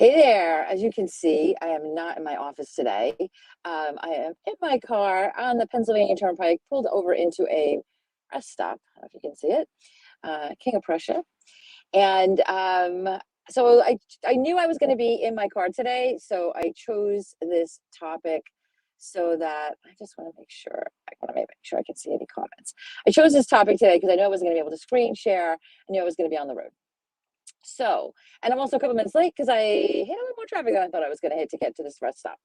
Hey there, as you can see, I am not in my office today. I am in my car on the Pennsylvania Turnpike, pulled over into a rest stop. I don't know if you can see it, King of Prussia. And so I knew I was going to be in my car today, so I chose this topic so that I just want to make sure, I can see any comments. I chose this topic today because I knew I wasn't going to be able to screen share. I knew I was going to be on the road. So, and I'm also a couple minutes late because I hit a little more traffic than I thought I was going to hit to get to this rest stop.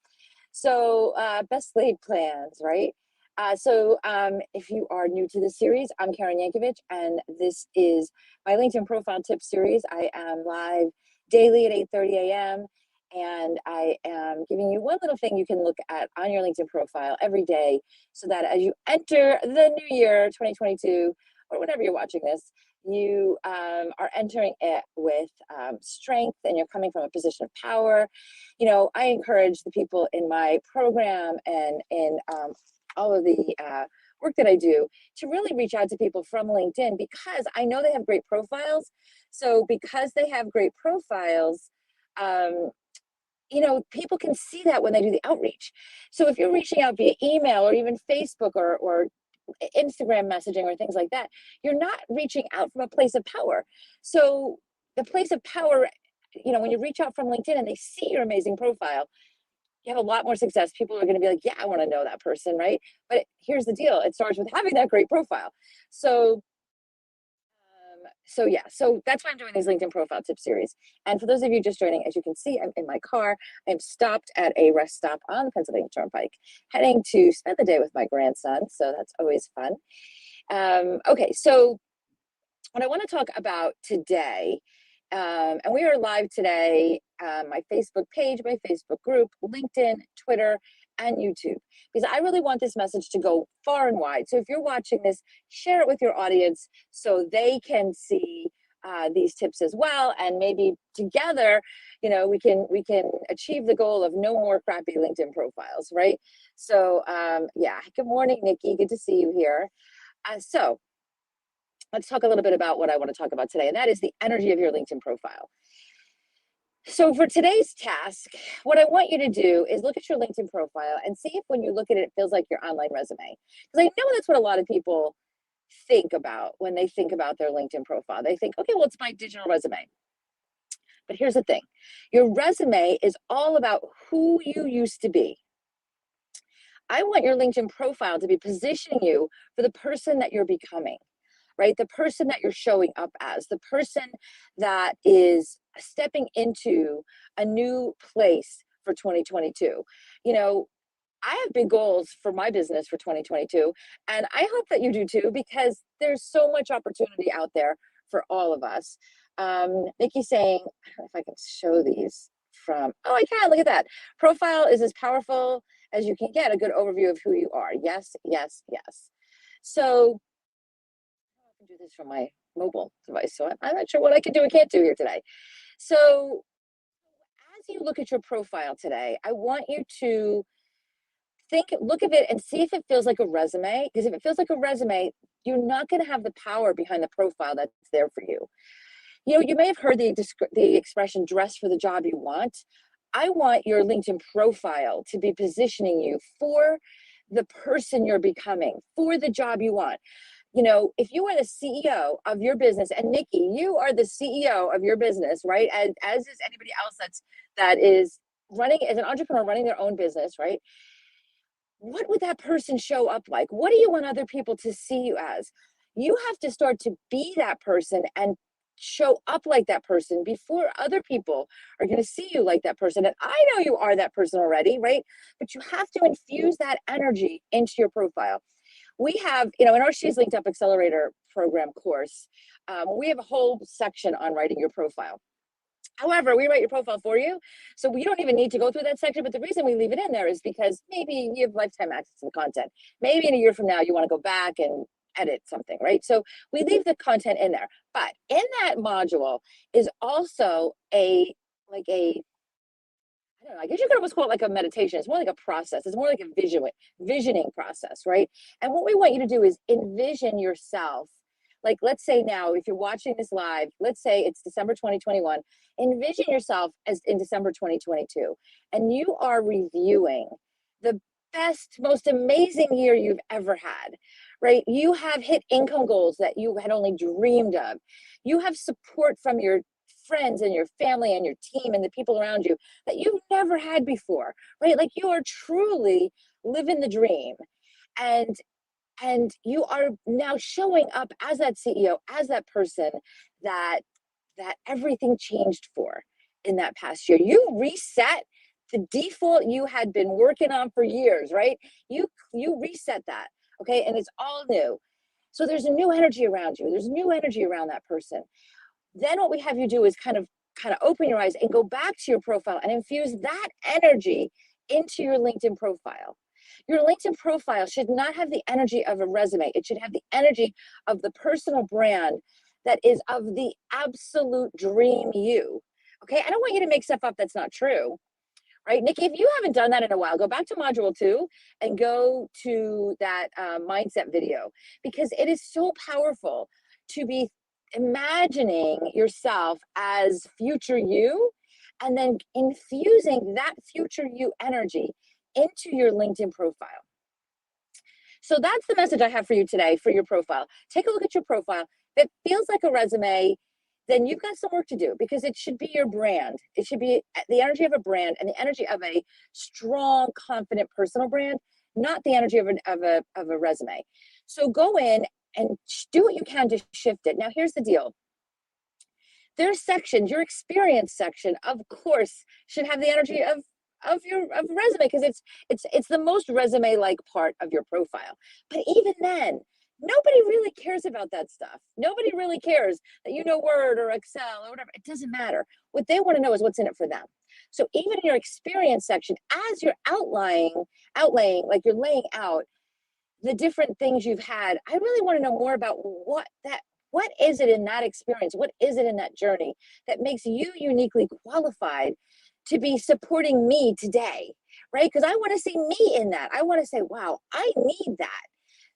So, best laid plans, right? If you are new to this series, I'm Karen Yankovich, and this is my LinkedIn profile tip series. I am live daily at 8:30 a.m. And I am giving you one little thing you can look at on your LinkedIn profile every day so that as you enter the new year, 2022, or whenever you're watching this, you are entering it with strength and you're coming from a position of power. You know, I encourage the people in my program and in all of the work that I do to really reach out to people from LinkedIn because I know they have great profiles. So because they have great profiles, you know, people can see that when they do the outreach. So if you're reaching out via email or even Facebook or Instagram messaging or things like that, you're not reaching out from a place of power. So the place of power, you know, when you reach out from LinkedIn and they see your amazing profile, you have a lot more success. People are going to be like, yeah, I want to know that person, right? But here's the deal. It starts with having that great profile. So that's why I'm doing these LinkedIn profile tip series. And for those of you just joining, as you can see, I'm in my car. I'm stopped at a rest stop on the Pennsylvania Turnpike, heading to spend the day with my grandson. So that's always fun. Okay, so what I want to talk about today, and we are live today, my Facebook page, my Facebook group, LinkedIn, Twitter, and YouTube, because I really want this message to go far and wide. So if you're watching this, share it with your audience so they can see these tips as well, and maybe together, you know, we can achieve the goal of no more crappy LinkedIn profiles, right? So yeah, good morning, Nikki. Good to see you here. So let's talk a little bit about what I want to talk about today, and that is the energy of your LinkedIn profile. So for today's task, what I want you to do is look at your LinkedIn profile and see if when you look at it, it feels like your online resume. Because I know that's what a lot of people think about when they think about their LinkedIn profile. They think, okay, well, it's my digital resume. But here's the thing. Your resume is all about who you used to be. I want your LinkedIn profile to be positioning you for the person that you're becoming, right? The person that you're showing up as, the person that is stepping into a new place for 2022. You know, I have big goals for my business for 2022, and I hope that you do too, because there's so much opportunity out there for all of us. Nikki's saying, I don't know if I can show these from, oh, I can, look at that. Profile is as powerful as you can get a good overview of who you are. Yes, yes, yes. So I can do this from my mobile device, so I'm not sure what I can do and can't do here today. So as you look at your profile today, I want you to look at it and see if it feels like a resume, because if it feels like a resume, you're not going to have the power behind the profile that's there for you. You know, you may have heard the expression dress for the job you want. I want your LinkedIn profile to be positioning you for the person you're becoming, for the job you want. You know, if you are the CEO of your business, and Nikki, you are the CEO of your business, right? And as is anybody else that is running as an entrepreneur, running their own business, right? What would that person show up like? What do you want other people to see you as? You have to start to be that person and show up like that person before other people are going to see you like that person. And I know you are that person already, right? But you have to infuse that energy into your profile. We have, you know, in our She's Linked Up Accelerator program course, we have a whole section on writing your profile. However, we write your profile for you, so we don't even need to go through that section. But the reason we leave it in there is because maybe you have lifetime access to the content. Maybe in a year from now, you want to go back and edit something, right? So we leave the content in there. But in that module is also I don't know, I guess you could almost call it like a meditation. It's more like a process. It's more like a visioning process, right? And what we want you to do is envision yourself Like, let's say now, if you're watching this live, let's say it's December 2021, envision yourself as in December 2022, and you are reviewing the best, most amazing year you've ever had, right? You have hit income goals that you had only dreamed of. You have support from your friends and your family and your team and the people around you that you've never had before, right? Like, you are truly living the dream. And you are now showing up as that CEO, as that person that everything changed for in that past year. You reset the default you had been working on for years, right? You reset that, okay? And it's all new. So there's a new energy around you. There's new energy around that person. Then what we have you do is kind of open your eyes and go back to your profile and infuse that energy into your LinkedIn profile. Your LinkedIn profile should not have the energy of a resume. It should have the energy of the personal brand that is of the absolute dream you. Okay, I don't want you to make stuff up that's not true, right? Nikki, if you haven't done that in a while, go back to module 2 and go to that mindset video, because it is so powerful to be imagining yourself as future you and then infusing that future you energy into your LinkedIn profile. So that's the message I have for you today for your profile. Take a look at your profile. If it feels like a resume, then you've got some work to do, because it should be your brand. It should be the energy of a brand and the energy of a strong, confident personal brand, not the energy of a resume. So go in and do what you can to shift it. Now, here's the deal. There's sections, your experience section, of course, should have the energy of resume, because it's the most resume-like part of your profile. But even then, nobody really cares about that stuff. Nobody really cares that you know Word or Excel or whatever. It doesn't matter. What they want to know is what's in it for them. So even in your experience section, as you're outlaying, like you're laying out the different things you've had, I really want to know more about what is it in that experience? What is it in that journey that makes you uniquely qualified to be supporting me today, right? Because I want to see me in that. I want to say, wow, I need that.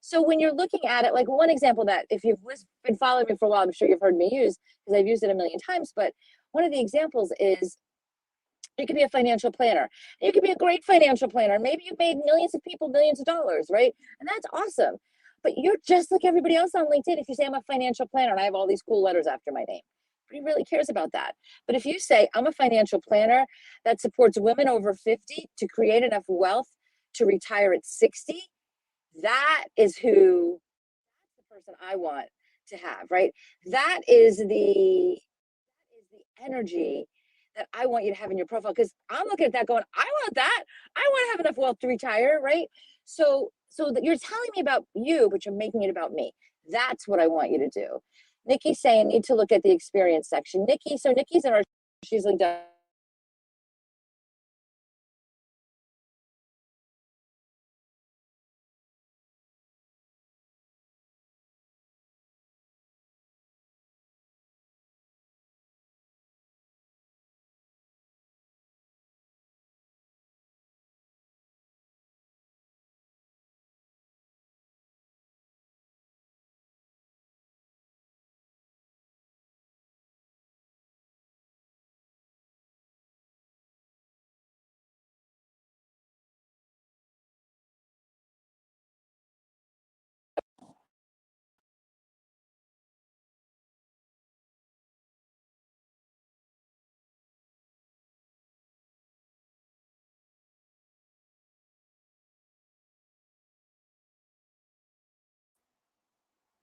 So when you're looking at it, like one example that if you've been following me for a while, I'm sure you've heard me use, because I've used it a million times, but one of the examples is you could be a financial planner. You could be a great financial planner. Maybe you've made millions of people millions of dollars, right? And that's awesome. But you're just like everybody else on LinkedIn. If you say I'm a financial planner and I have all these cool letters after my name, nobody really cares about that. But if you say I'm a financial planner that supports women over 50 to create enough wealth to retire at 60, that is the person I want to have, right? That is the energy that I want you to have in your profile, because I'm looking at that going, I want that. I want to have enough wealth to retire, right? So that you're telling me about you, but you're making it about me. That's what I want you to do. Nikki's saying need to look at the experience section. Nikki's in our, she's linked up.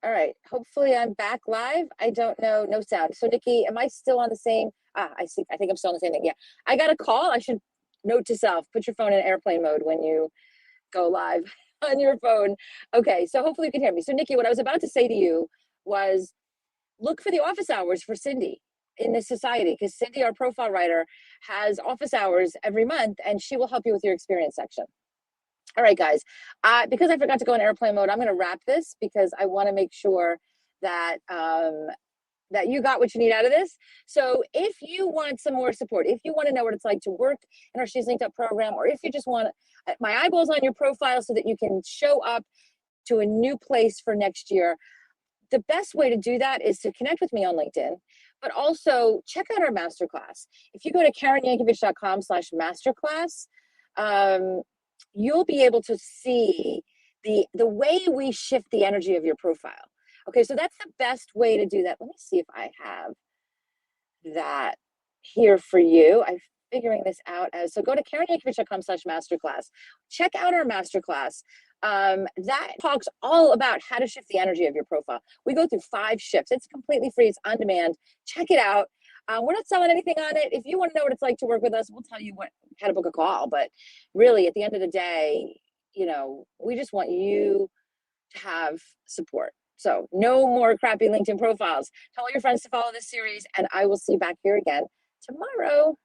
All right, hopefully I'm back live. I don't know, no sound. So Nikki, am I still on the same? I see, I think I'm still on the same thing. Yeah, I got a call. I should note to self, put your phone in airplane mode when you go live on your phone. Okay, so hopefully you can hear me. So Nikki, what I was about to say to you was look for the office hours for Cindy in this society, because Cindy, our profile writer, has office hours every month and she will help you with your experience section. All right, guys, because I forgot to go in airplane mode, I'm going to wrap this because I want to make sure that that you got what you need out of this. So if you want some more support, if you want to know what it's like to work in our She's Linked Up program, or if you just want my eyeballs on your profile so that you can show up to a new place for next year, the best way to do that is to connect with me on LinkedIn, but also check out our masterclass. If you go to KarenYankovich.com/masterclass, you'll be able to see the way we shift the energy of your profile. Okay, so that's the best way to do that. Let me see if I have that here for you. I'm figuring this out as, so go to KarenYankovich.com/masterclass. Check out our masterclass. That talks all about how to shift the energy of your profile. We go through 5 shifts. It's completely free. It's on demand. Check it out. We're not selling anything on it. If you want to know what it's like to work with us, we'll tell you how to book a call. But really, at the end of the day, we just want you to have support. So no more crappy LinkedIn profiles. Tell all your friends to follow this series, and I will see you back here again tomorrow.